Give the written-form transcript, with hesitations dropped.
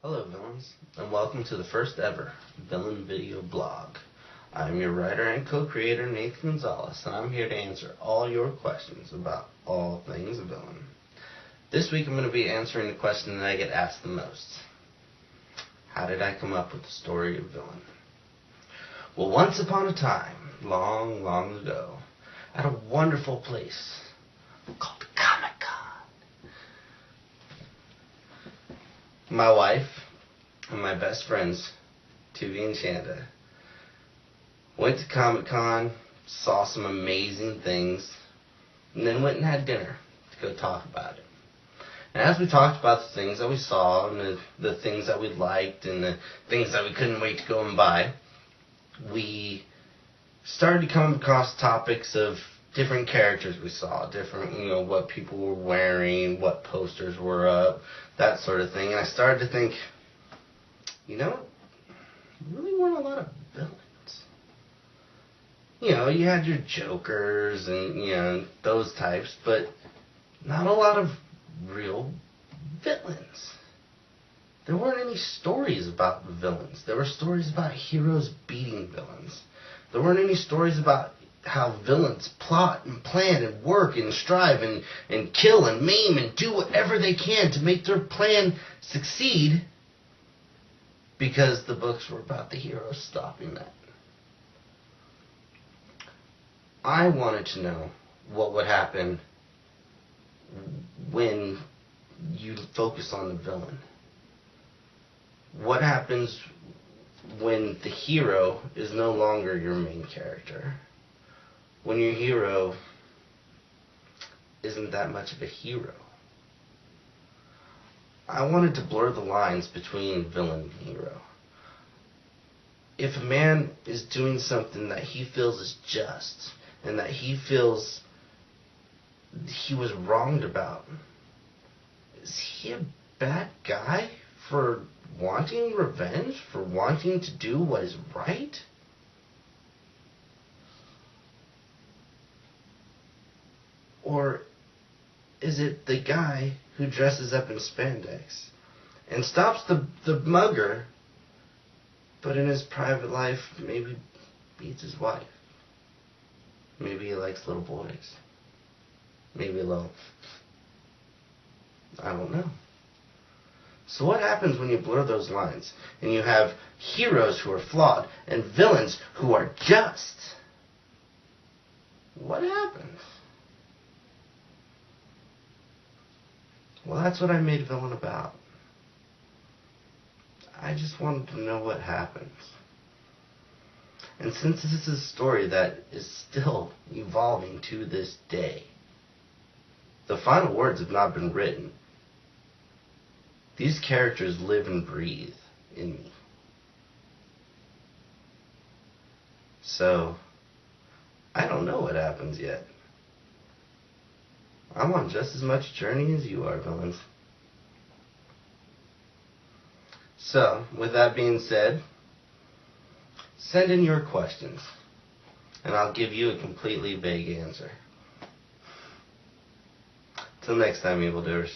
Hello villains, and welcome to the first ever villain video blog. I'm your writer and co-creator Nathan Gonzales, and I'm here to answer all your questions about all things villain. This week I'm going to be answering the question that I get asked the most. How did I come up with the story of villain? Well, once upon a time, long, long ago, at a wonderful place called Comic-Con, my wife and my best friends, Tuvi and Shanda, went to Comic-Con, saw some amazing things, and then went and had dinner to go talk about it. And as we talked about the things that we saw, and the things that we liked, and the things that we couldn't wait to go and buy, we started to come across topics of different characters we saw, different, what people were wearing, what posters were up, that sort of thing. And I started to think, there really weren't a lot of villains. You had your Jokers and, those types, but not a lot of real villains. There weren't any stories about villains. There were stories about heroes beating villains. There weren't any stories about how villains plot and plan and work and strive and kill and maim and do whatever they can to make their plan succeed, because the books were about the heroes stopping that. I wanted to know what would happen when you focus on the villain. What happens when the hero is no longer your main character? When your hero isn't that much of a hero? I wanted to blur the lines between villain and hero. If a man is doing something that he feels is just, and that he feels he was wronged about, is he a bad guy for wanting revenge, for wanting to do what is right? Or is it the guy who dresses up in spandex and stops the mugger, but in his private life maybe beats his wife? Maybe he likes little boys. Maybe I don't know. So what happens when you blur those lines and you have heroes who are flawed and villains who are just? What happens? Well, that's what I made Villain about. I just wanted to know what happens. And since this is a story that is still evolving to this day, the final words have not been written. These characters live and breathe in me. So, I don't know what happens yet. I'm on just as much journey as you are, villains. So, with that being said, send in your questions, and I'll give you a completely vague answer. Till next time, evildoers.